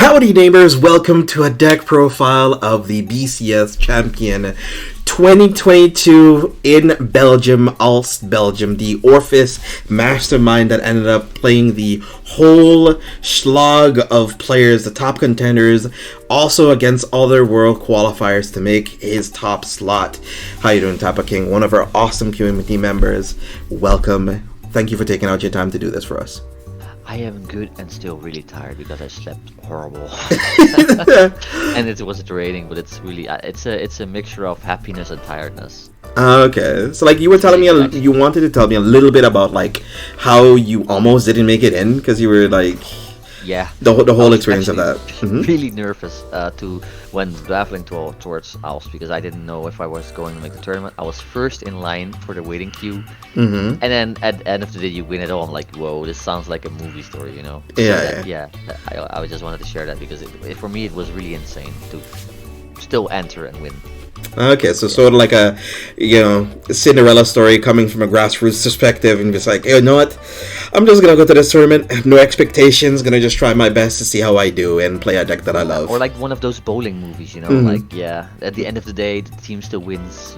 Howdy neighbors, welcome to a deck profile of the BCS champion 2022 in Belgium, Alst Belgium, the Orfist mastermind that ended up playing the whole slog of players, the top contenders, also against other world qualifiers to make his top slot. How you doing, Tapa King? One of our awesome community members. Welcome. Thank you for taking out your time to do this for us. I am good and still really tired because I slept horrible. And it wasn't raining, but it's really it's a mixture of happiness and tiredness. Okay, so like you were telling me, you wanted to tell me a little bit about like how you almost didn't make it in because you were like, yeah, the whole experience of that. Really nervous when traveling towards Alps because I didn't know if I was going to make the tournament. I was first in line for the waiting queue, and then at the end of the day you win it all. I'm like, whoa, this sounds like a movie story, you know? I just wanted to share that because for me it was really insane to still enter and win. Okay, so sort of like a, Cinderella story coming from a grassroots perspective, and just like, you know what, I'm just gonna go to this tournament, have no expectations, gonna just try my best to see how I do and play a deck that I love. Or like one of those bowling movies, like, at the end of the day, the team still wins,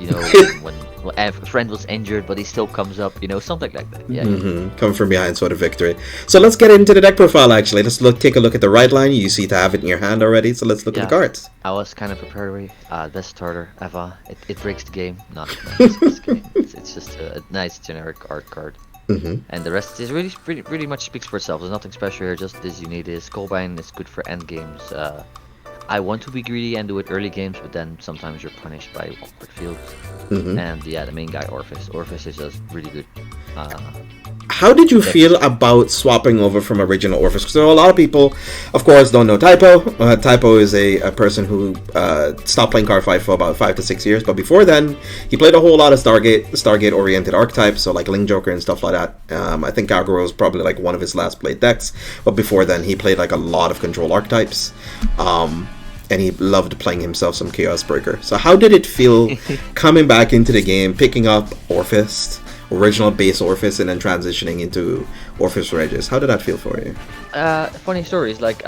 when a friend was injured, but he still comes up, something like that. Come from behind sort of victory. So let's get into the deck profile, actually. Let's take a look at the right line. You see to have it in your hand already, so let's look at the cards. I was kind of prepared. Best starter ever. It breaks the game. Not the game. It's just a nice generic art card. And the rest is really much speaks for itself. There's nothing special here. Just this you need is Colbine. It's good for end games. I want to be greedy and do it early games, but then sometimes you're punished by awkward fields. And the main guy Orfist. Orfist is just really good. How did you feel about swapping over from original Orfist? Because there are a lot of people, of course, don't know Typo. Typo is a person who stopped playing card fight for about 5 to 6 years, but before then, he played a whole lot of Stargate-oriented archetypes, so like Link Joker and stuff like that. I think Gargoyle was probably like one of his last played decks, but before then, he played like a lot of control archetypes. And he loved playing himself some Chaos Breaker. So how did it feel coming back into the game, picking up Orfist, original base Orfist, and then transitioning into Orfist Regis? How did that feel for you? Funny stories, like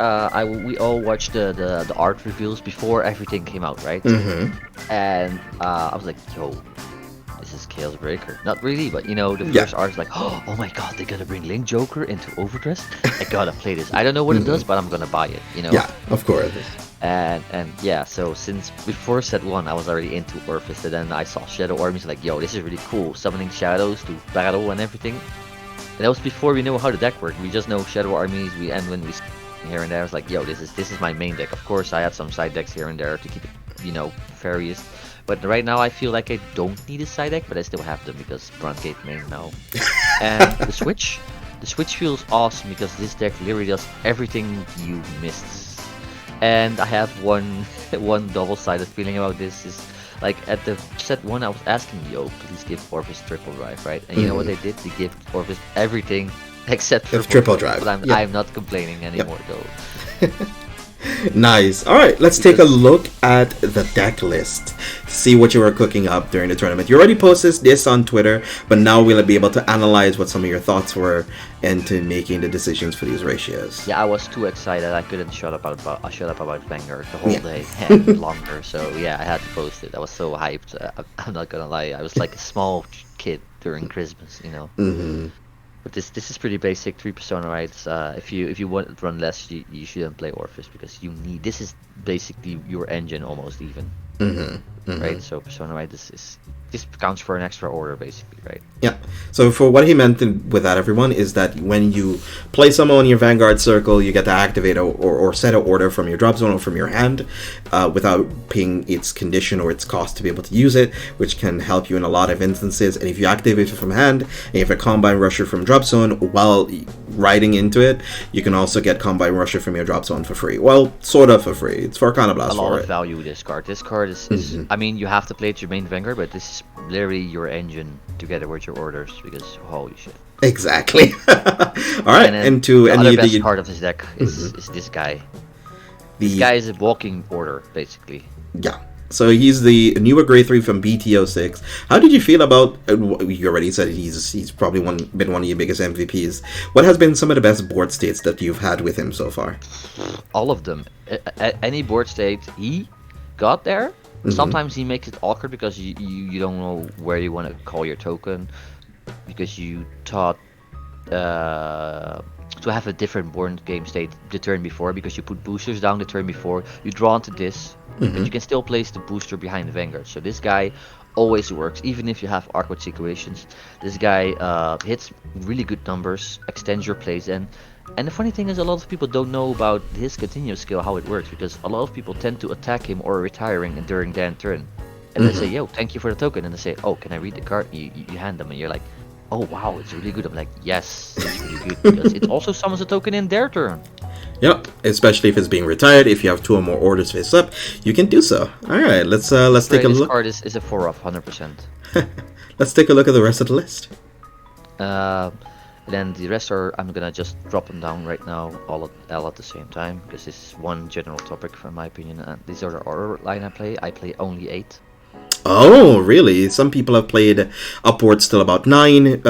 we all watched the art reveals before everything came out, right? And I was like, yo, this is Chaos Breaker. Not really, but the first art's like, oh my god, they gotta bring Link Joker into Overdress. I gotta play this. I don't know what it does, but I'm gonna buy it. Yeah, of course. And yeah, so since before set 1 I was already into Orfist, and then I saw Shadow Armies, like, yo, this is really cool, summoning shadows to battle and everything. And that was before we knew how the deck worked. We just know Shadow Armies, and when we here and there, I was like, yo, this is my main deck. Of course I had some side decks here and there to keep it, various, but right now I feel like I don't need a side deck, but I still have them because Brandgate main now. And the switch feels awesome because this deck literally does everything you missed. And I have one double-sided feeling about this. Is like at the set 1 I was asking, yo, please give Orfist triple drive, right? And you know what they did? They gave Orfist everything except triple drive. But I'm not complaining anymore though. Nice. Alright, let's take a look at the deck list. See what you were cooking up during the tournament. You already posted this on Twitter, but now we'll be able to analyze what some of your thoughts were into making the decisions for these ratios. Yeah, I was too excited. I couldn't shut up about Vanguard the whole day and longer. So yeah, I had to post it. I was so hyped. I'm not gonna lie. I was like a small kid during Christmas, But this is pretty basic. 3 persona rights. If you want to run less, you shouldn't play Orfist because this is basically your engine almost even. Right? So persona right this counts for an extra order basically, right? Yeah. So for what he meant with that, everyone, is that when you play someone in your Vanguard circle, you get to activate or set an order from your drop zone or from your hand without paying its condition or its cost to be able to use it, which can help you in a lot of instances. And if you activate it from hand and you have a Combine Rusher from drop zone while riding into it, you can also get Combine Rusher from your drop zone for free. Well, sort of for free. It's for Arcana Blast. A lot of value this card. This card is I mean, you have to play it your main Vanguard, but this is literally your engine together with your orders because holy shit. Exactly. All right, and the other best part of this deck is this guy. This guy is a walking order basically. Yeah. So he's the newer grade 3 from BTO6. How did you feel about? You already said he's probably been one of your biggest MVPs. What has been some of the best board states that you've had with him so far? All of them. Any board state he got there. Sometimes he makes it awkward because you don't know where you want to call your token, because you thought to have a different board game state the turn before, because you put boosters down the turn before, you draw into this, but you can still place the booster behind the Vanguard. So this guy always works, even if you have awkward situations. This guy hits really good numbers, extends your plays, and the funny thing is, a lot of people don't know about his continuous skill, how it works, because a lot of people tend to attack him or retiring during their turn. And they say, yo, thank you for the token. And they say, oh, can I read the card? You hand them, and you're like, oh, wow, it's really good. I'm like, yes, it's really good, because it also summons a token in their turn. Yep, especially if it's being retired. If you have 2 or more orders face up, you can do so. All right, let's take a look. This card is a 4-off, 100%. Let's take a look at the rest of the list. Then the rest are, I'm gonna just drop them down right now, all at the same time, because this is one general topic from my opinion. And these are the order line I play. I play only 8. Oh, really? Some people have played upwards till about 9.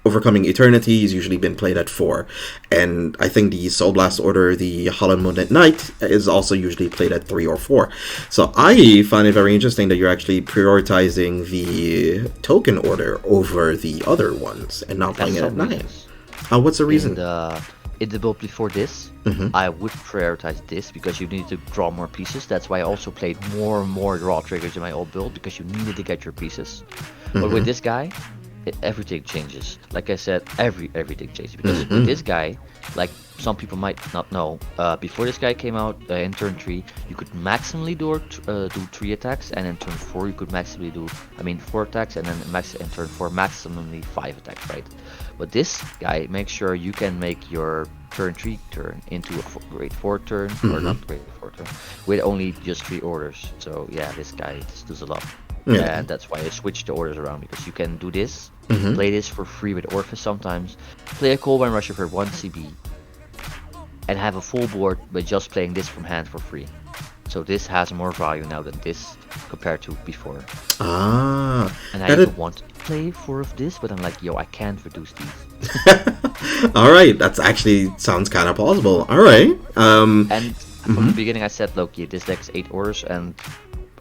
Overcoming Eternity has usually been played at 4. And I think the Soul Blast order, the Holland Moon at Night, is also usually played at 3 or 4. So I find it very interesting that you're actually prioritizing the token order over the other ones and not playing it at 9. What's the reason? In the build before this, I would prioritize this because you need to draw more pieces. That's why I also played more and more draw triggers in my old build, because you needed to get your pieces. But with this guy, everything changes. Like I said, everything changes, because with this guy, like some people might not know, before this guy came out in turn 3, you could maximally do 3 attacks, and in turn 4 you could maximally do 4 attacks, and then in turn 4 maximally 5 attacks, right? But this guy makes sure you can make your turn 3 turn into a grade 4 turn, or not grade 4 turn, with only just 3 orders. So yeah, this guy does a lot. Yeah. And that's why I switched the orders around, because you can do this, play this for free with Orfist sometimes, play a Cold Wine Rusher for 1 CB, and have a full board by just playing this from hand for free. So this has more value now than this compared to before. And I don't want to play 4 of this, but I'm like, yo, I can't reduce these. Alright, that's actually sounds kind of plausible. Alright. And from the beginning I said, Loki, this deck's 8 orders, and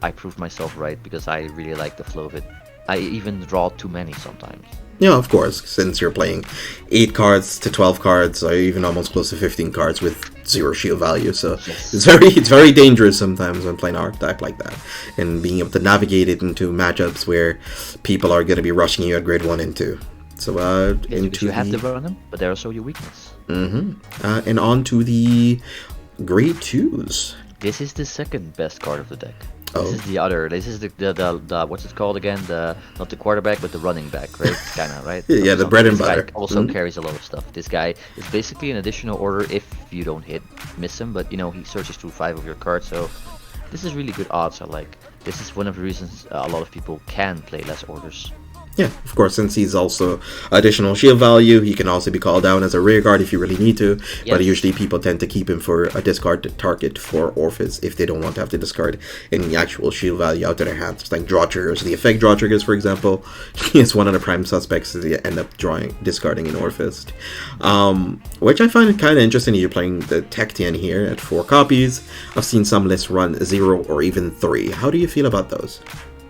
I proved myself right, because I really like the flow of it. I even draw too many sometimes. Yeah, of course, since you're playing 8 cards to 12 cards, or even almost close to 15 cards with 0 shield value. So it's very dangerous sometimes when playing archetype like that, and being able to navigate it into matchups where people are going to be rushing you at grade 1 and 2. So you have to run them, but they're also your weakness. And on to the grade 2s. This is the second best card of the deck. This is the other. This is the what's it called again? Not the quarterback, but the running back, right? Kinda, right? Yeah, the bread and butter. This guy also carries a lot of stuff. This guy is basically an additional order if you don't miss him, but he searches through 5 of your cards. So this is really good odds. I like. This is one of the reasons a lot of people can play less orders. Yeah, of course, since he's also additional shield value, he can also be called down as a rear guard if you really need to, but usually people tend to keep him for a discard target for Orfist if they don't want to have to discard any actual shield value out of their hands, like draw triggers. The effect draw triggers, for example, he is one of the prime suspects that they end up discarding in Orfist. Which I find kind of interesting. You're playing the Tectian here at 4 copies. I've seen some lists run 0 or even 3. How do you feel about those?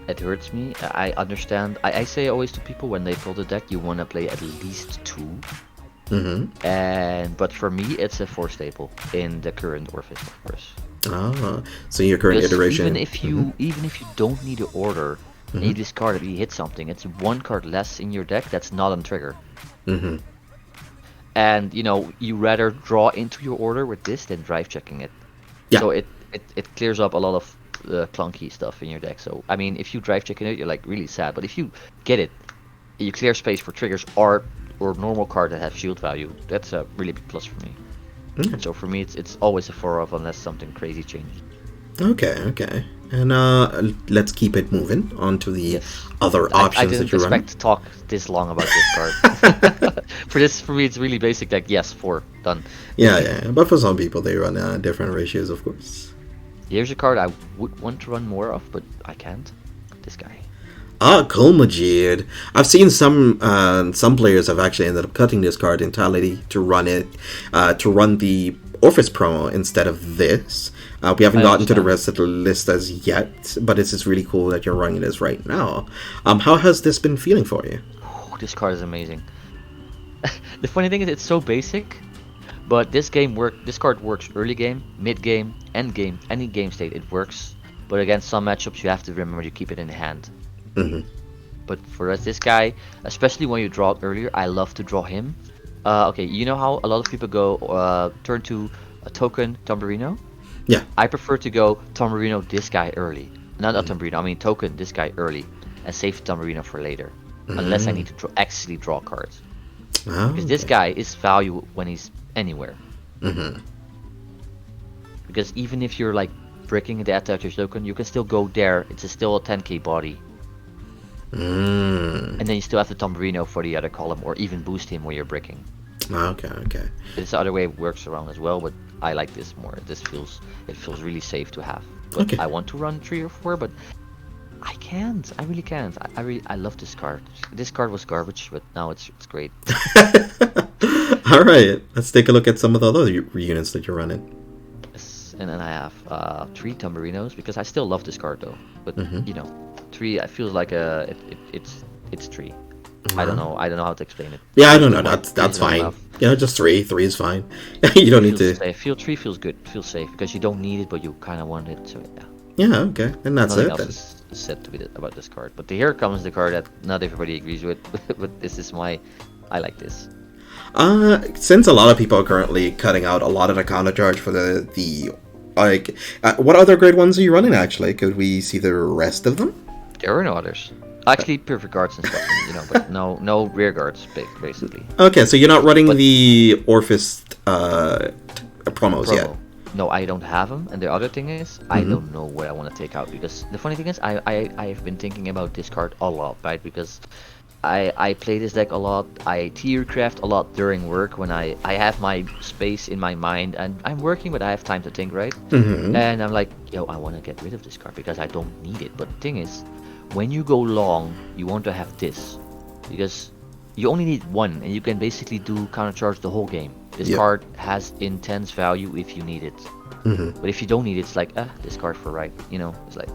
It hurts me. I understand. I say always to people when they build a deck, you want to play at least 2. But for me, it's a 4 staple in the current Orfist, of course. So your current iteration. Even if you don't need an order, and you discard it, you hit something. It's 1 card less in your deck that's not on trigger. And you rather draw into your order with this than drive checking it. Yeah. So it clears up a lot of clunky stuff in your deck. So if you drive checking it, you're like really sad, but if you get it, you clear space for triggers or normal card that have shield value. That's a really big plus for me. So for me, it's always a 4-off unless something crazy changes. Okay. And let's keep it moving on to the other options that you run. I didn't expect to talk this long about this card. For me, it's really basic. Like 4 done. Yeah. But for some people, they run different ratios, of course. Here's a card I would want to run more of, but I can't. This guy. Ah, Colmajid. I've seen some players have actually ended up cutting this card entirely to run the Orfist promo instead of this. We haven't gotten to the rest of the list as yet, but it's just really cool that you're running this right now. How has this been feeling for you? This card is amazing. The funny thing is, it's so basic, but this card works early game, mid game, end game, any game state. It works, but against some matchups, you have to remember to keep it in hand. Mm-hmm. But for us, this guy, especially when you draw it earlier, I love to draw him. Okay, you know how a lot of people go turn to a token Tomberino? Yeah. I prefer to go Tomberino this guy early. Not Tomberino, I mean token this guy early, and save Tomberino for later. Unless I need to actually draw cards. Because this guy is value when he's anywhere. Because even if you're like breaking the attacker token, you can still go there. It's still a 10k body. And then you still have the Tomberino for the other column, or even boost him when you're breaking. Okay. This other way works around as well, but I like this more. It feels really safe to have. But I want to run 3 or 4, but I can't. I really can't. I love this card. This card was garbage, but now it's great. All right, let's take a look at some of the other units that you're running. Yes, and then I have 3 Tomberinos because I still love this card though. But you know, 3. I feel like it's 3. I don't know how to explain it. Yeah, I don't know. That's fine. Enough. Yeah, just 3. 3 is fine. You don't need to. Safe. 3 feels good. Feels safe because you don't need it, but you kind of want it. So yeah. Yeah. Okay. And that's Nothing it. Else is said to be about this card. But here comes the card that not everybody agrees with. But this is I like this. Since a lot of people are currently cutting out a lot of the counter charge for the what other grade ones are you running actually? Could we see the rest of them? There are no others. Actually, perfect guards and stuff, but no rear guards, basically. Okay, so you're not running the Orfist promos yet? No, I don't have them. And the other thing is, I don't know what I want to take out. Because the funny thing is, I've been thinking about this card a lot, right? Because I play this deck a lot. I tier craft a lot during work when I have my space in my mind. And I'm working, but I have time to think, right? And I'm like, yo, I want to get rid of this card because I don't need it. But the thing is, when you go long, you want to have this, because you only need 1, and you can basically do counter charge the whole game. This card has intense value if you need it, but if you don't need it, it's like discard for right. It's like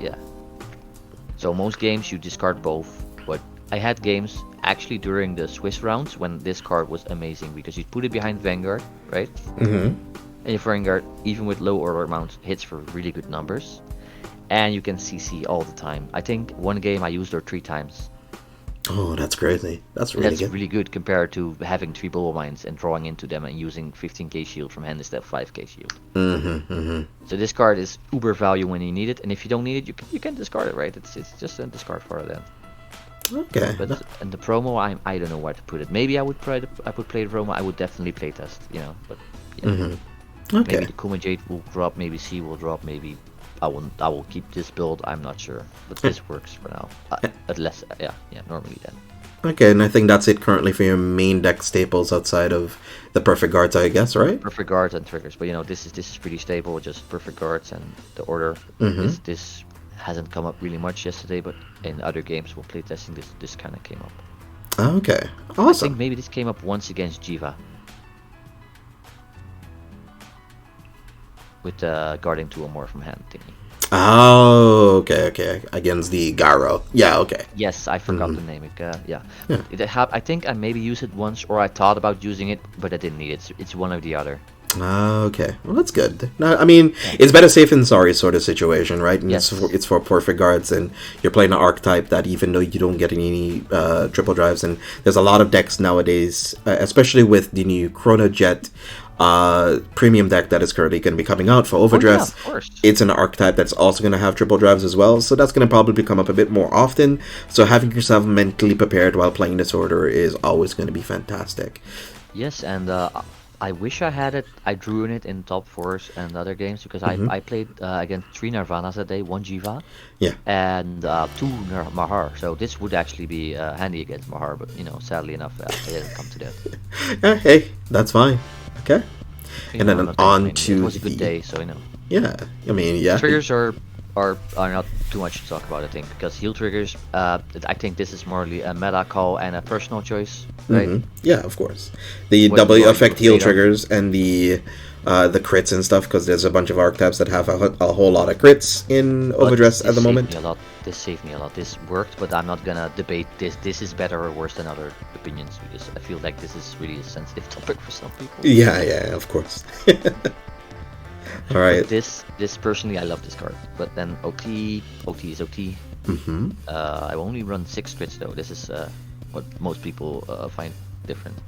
So most games you discard both, but I had games actually during the Swiss rounds when this card was amazing because you put it behind Vanguard, right? And if Vanguard, even with low order amounts, hits for really good numbers. And you can CC all the time. I think one game I used her 3 times. Oh, that's crazy. That's really good compared to having 3 Bubble Mines and drawing into them and using 15k shield from hand instead of 5k shield. So this card is uber value when you need it, and if you don't need it, you can discard it, right? It's just a discard for then. Okay. But and the promo, I don't know where to put it. Maybe I would play the promo. I would definitely play test, But Okay. Maybe the Kuma Jade will drop. Maybe C will drop. Maybe. I will keep this build. I'm not sure, but this works for now. Unless, normally then. Okay, and I think that's it currently for your main deck staples outside of the perfect guards, I guess, right? Perfect guards and triggers, but this is pretty stable. Just perfect guards and the order. This hasn't come up really much yesterday, but in other games we'll play testing, this kind of came up. Okay, awesome. I think maybe this came up once against Jiva. With guarding 2 or more from hand thingy. Oh, okay. Against the Garo. Yeah, okay. Yes, I forgot the name. I think I maybe used it once, or I thought about using it, but I didn't need it. It's one or the other. Okay, well that's good. No, I mean, it's better safe than sorry sort of situation, right? And yes. It's for perfect guards, and you're playing an archetype that even though you don't get any triple drives, and there's a lot of decks nowadays, especially with the new Chrono Jet premium deck that is currently going to be coming out for Overdress. It's an archetype that's also going to have triple drives as well, so that's going to probably come up a bit more often. So having yourself mentally prepared while playing this order is always going to be fantastic. Yes, and I wish I had it. I drew in it in top 4s and other games because I played against 3 Nirvanas a day, 1 Jiva, and 2 Mahar. So this would actually be handy against Mahar, but sadly enough, it didn't come to that. Hey, that's fine. Okay. You and know, then I'm not on complaining. to It was a good the day, so you know. yeah. I mean, yeah. Triggers are not too much to talk about, I think, because heal triggers. I think this is morely a meta call and a personal choice, right? Yeah, of course. The What W you are effect heal afraid of. triggers and the crits and stuff, because there's a bunch of archetypes that have a whole lot of crits in But Overdress at this the saved me moment. a lot. This saved me a lot. This worked, but I'm not gonna debate this. This is better or worse than other opinions because I feel like this is really a sensitive topic for some people. Yeah, yeah, of course. All right. But this personally, I love this card. But then OT is OT. I only run 6 crits though. This is what most people find different.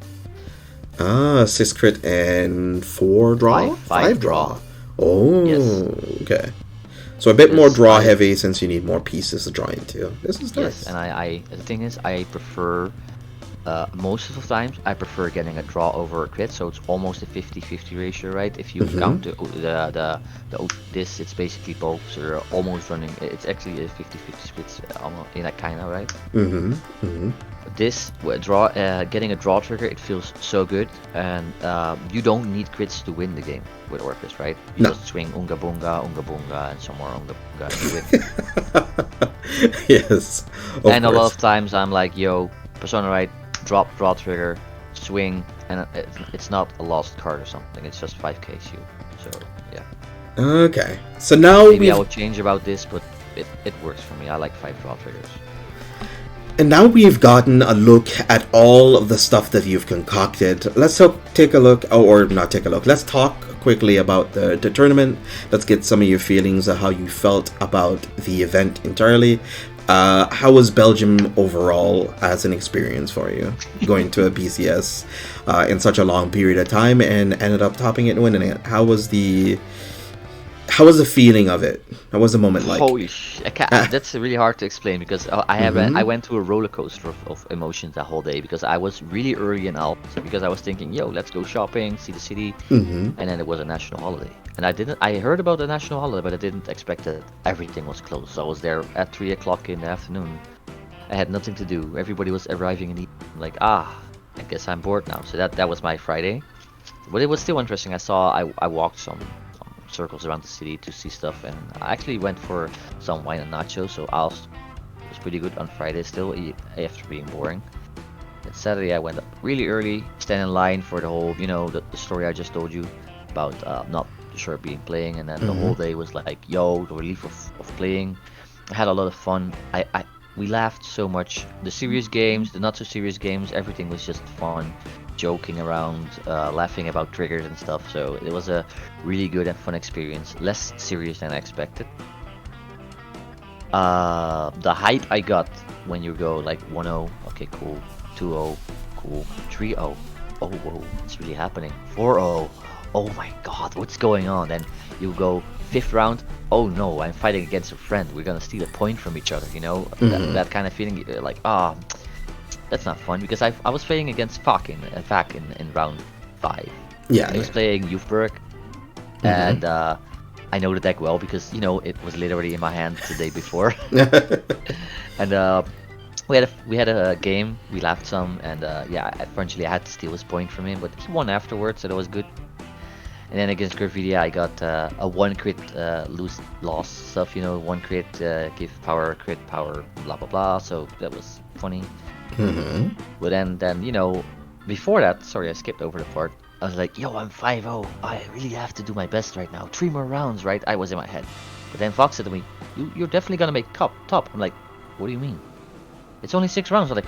6 crit and 4 draw? Five Draw. draw. Oh, Yes. okay. So a bit more Because draw heavy since you need more pieces to draw into. This is nice. Yes, and I the thing is, I prefer most of the times I prefer getting a draw over a crit, so it's almost a 50-50 ratio, right? If you count this, it's basically both, so they're almost running. It's actually a 50-50 split, almost in that kind of right. This getting a draw trigger, it feels so good, and you don't need crits to win the game with Orfist, right? You No. just swing Unga Bunga, and some more Unga Bunga, and you win. Yes. And a lot of times I'm like, yo, Persona right, drop draw trigger, swing, and it's not a lost card or something. It's just 5k shield. So yeah. Okay. So now Maybe I we've will change about this, but it works for me. I like 5 draw triggers. And now we've gotten a look at all of the stuff that you've concocted. Let's take a look, or not take a look. Let's talk quickly about the tournament. Let's get some of your feelings of how you felt about the event entirely. How was Belgium overall as an experience for you, going to a BCS in such a long period of time and ended up topping it and winning it? How was the feeling of it? How was the moment like? Holy shit! That's really hard to explain because I went through a roller coaster of emotions that whole day because I was really early in Alps because I was thinking, yo, let's go shopping, see the city, and then it was a national holiday, and I heard about the national holiday, but I didn't expect that everything was closed. So I was there at 3 o'clock in the afternoon. I had nothing to do. Everybody was arriving in the evening. Like, I guess I'm bored now. So that was my Friday, but it was still interesting. I walked some circles around the city to see stuff, and I actually went for some wine and nachos, so I was pretty good on Friday still after being boring. And Saturday I went up really early, stand in line for the whole, the story I just told you about not sure being playing, and then the whole day was like, yo, the relief of playing. I had a lot of fun. We laughed so much. The serious games, the not so serious games, everything was just fun. Joking around, laughing about triggers and stuff. So it was a really good and fun experience. Less serious than I expected. The hype I got when you go like 1-0, okay, cool. 2-0, cool. 3-0, oh, whoa, it's really happening. 4-0, oh my god, what's going on? Then you go 5th round, oh no, I'm fighting against a friend. We're gonna steal a point from each other, that kind of feeling, like, that's not fun, because I was playing against Fak in round 5. Yeah, he was playing Youthberg, and I know the deck well because it was literally in my hand the day before. And we had a game, we laughed some, and eventually I had to steal his point from him, but he won afterwards, so that was good. And then against Gravidia I got a 1 crit loss stuff, 1 crit give power, crit power, blah blah blah, so that was funny. But then before that, sorry, I skipped over the part. I was like, yo, I'm 5-0. I really have to do my best right now. 3 more rounds, right? I was in my head. But then Fox said to me, you're definitely gonna make top. I'm like, what do you mean? It's only 6 rounds. I'm like,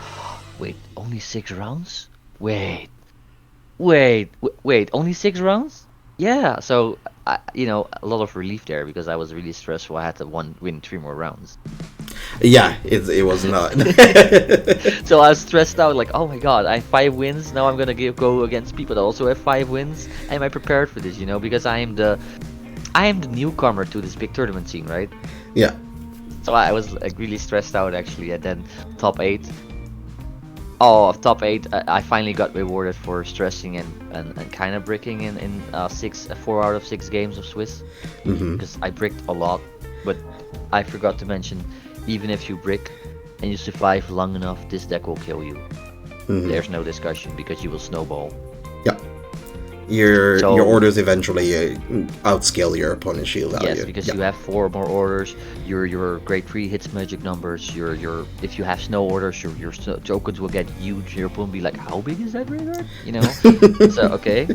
wait, only 6 rounds? Wait, only 6 rounds? Yeah, so a lot of relief there because I was really stressful. I had to win 3 more rounds. Yeah, it was not. So I was stressed out, like, oh my god, I have 5 wins. Now I'm gonna go against people that also have 5 wins. Am I prepared for this? Because I am the newcomer to this big tournament scene, right? Yeah. So I was like really stressed out actually, and then top 8. Oh, top 8! I finally got rewarded for stressing and kind of bricking in 4 out of 6 games of Swiss, because I bricked a lot, but I forgot to mention, even if you brick and you survive long enough, this deck will kill you. There's no discussion because you will snowball. Yeah. Your orders eventually outscale your opponent's shield value. Yes, because you have 4 more orders. Your grade 3 hits magic numbers. Your if you have snow orders, your tokens will get huge. Your opponent will be like, how big is that graveyard? You know. So okay.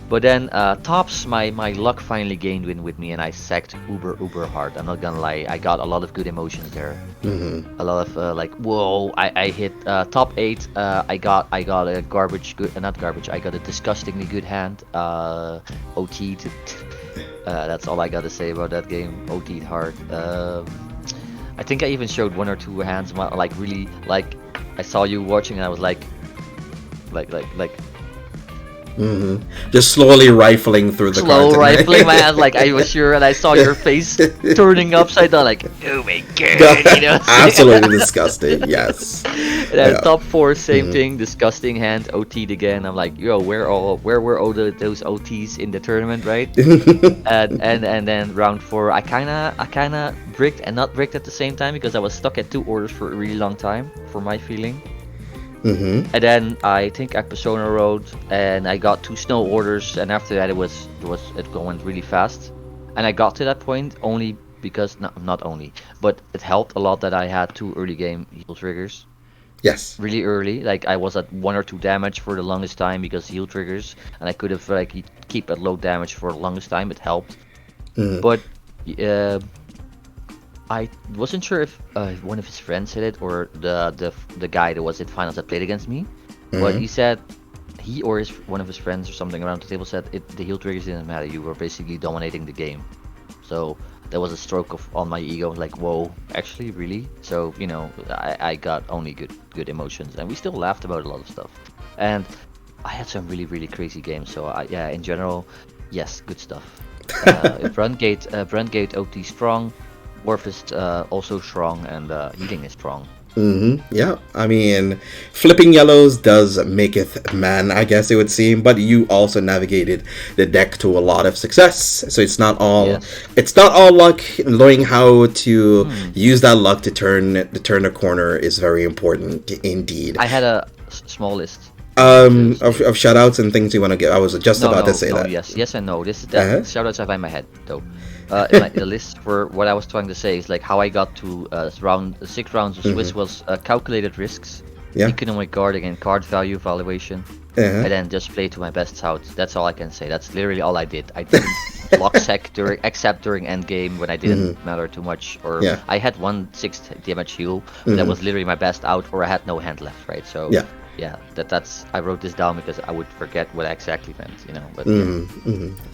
But then tops, my luck finally gained in with me, and I sacked uber hard. I'm not gonna lie, I got a lot of good emotions there. A lot of like, whoa! I hit top 8. I got a garbage good, not garbage. I got a disgustingly good hand. OT'd. That's all I gotta say about that game. OT'd hard. I think I even showed 1 or 2 hands. Like really, like I saw you watching, and I was like. Just slowly rifling through the slow cards. rifling my hands, like I was sure, and I saw your face turning upside down, like, oh my god, you know. Absolutely disgusting. Yes. And top 4, same thing, disgusting hand, OT'd again. I'm like, yo, where were all those OTs in the tournament, right? and then round 4, I kinda bricked and not bricked at the same time because I was stuck at 2 orders for a really long time, for my feeling. And then I think I Persona Road, and I got 2 snow orders, and after that it went really fast, and I got to that point only because not only, but it helped a lot that I had 2 early game heal triggers. Yes. Really early, like I was at 1 or 2 damage for the longest time because heal triggers, and I could have like keep at low damage for the longest time. It helped, but I wasn't sure if one of his friends hit it or the guy that was at finals that played against me, but he said he or one of his friends or something around the table said the heal triggers didn't matter. You were basically dominating the game. So that was a stroke on my ego. Like, whoa, actually, really? So you know, I got only good emotions, and we still laughed about a lot of stuff. And I had some really crazy games. So yeah, in general, yes, good stuff. Brandgate OT strong. Orfist also strong, and healing is strong. Yeah, I mean, flipping yellows does maketh man, I guess it would seem, but you also navigated the deck to a lot of success. So it's not all luck. Learning how to use that luck to turn a corner is very important indeed. I had a small list. Of shoutouts and things you want to get. I was just about to say that. Yes and no. This is that shoutouts I have in my head though. The list for what I was trying to say is like how I got to 6 rounds of Swiss was calculated risks, economic guard against card value valuation, and then just play to my best out. That's all I can say. That's literally all I did. I didn't block sec except during end game when I didn't matter too much, or I had 1 6th damage heal, but that was literally my best out, or I had no hand left, right? So yeah, that's I wrote this down because I would forget what I exactly meant, you know. But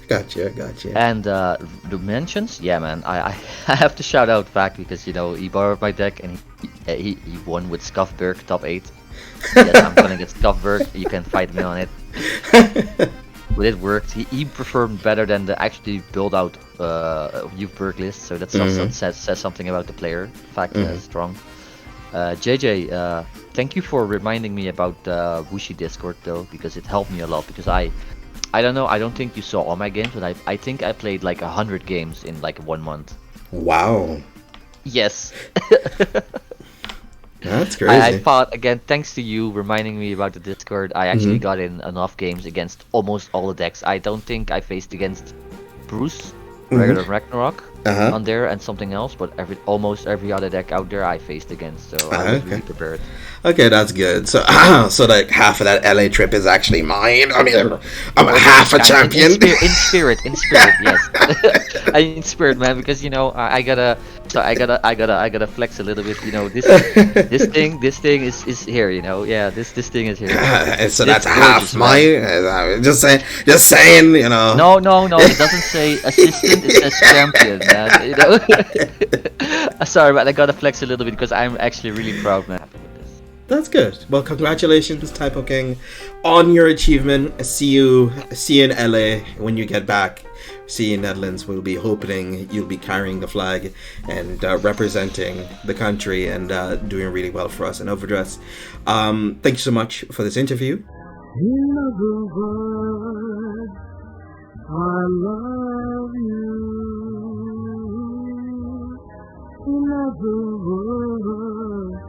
Gotcha. And the mentions, yeah, man, I have to shout out back because you know he borrowed my deck and he won with Scuffberg top 8. Yes, I'm gonna get Scuffberg. You can fight me on it. But it worked. He performed better than the actually build out Berg list, so that also says something about the player. In fact, strong. JJ, thank you for reminding me about the Wushi Discord though, because it helped me a lot. Because I don't know, I don't think you saw all my games, but I think I played like 100 games in like 1 month. Wow. Yes. That's crazy. I thought, again, thanks to you reminding me about the Discord, I actually got in enough games against almost all the decks. I don't think I faced against Bruce, regular Ragnarok on there, and something else, but almost every other deck out there I faced against, so I was really prepared. Okay, that's good. So, so like half of that LA trip is actually mine. I mean, I'm half a champion. In spirit, yes. In spirit, man, because you know I gotta flex a little bit. You know, this thing is here. You know, yeah, this thing is here. So that's half mine. Just saying. You know. No. It doesn't say assistant. It says champion, man. You know. Sorry, but I gotta flex a little bit because I'm actually really proud, man. That's good. Well, congratulations, Typo King, on your achievement. See you in LA when you get back. See you in Netherlands. We'll be hoping you'll be carrying the flag and representing the country and doing really well for us in Overdress. Thank you so much for this interview. In other words, I love you. In other words,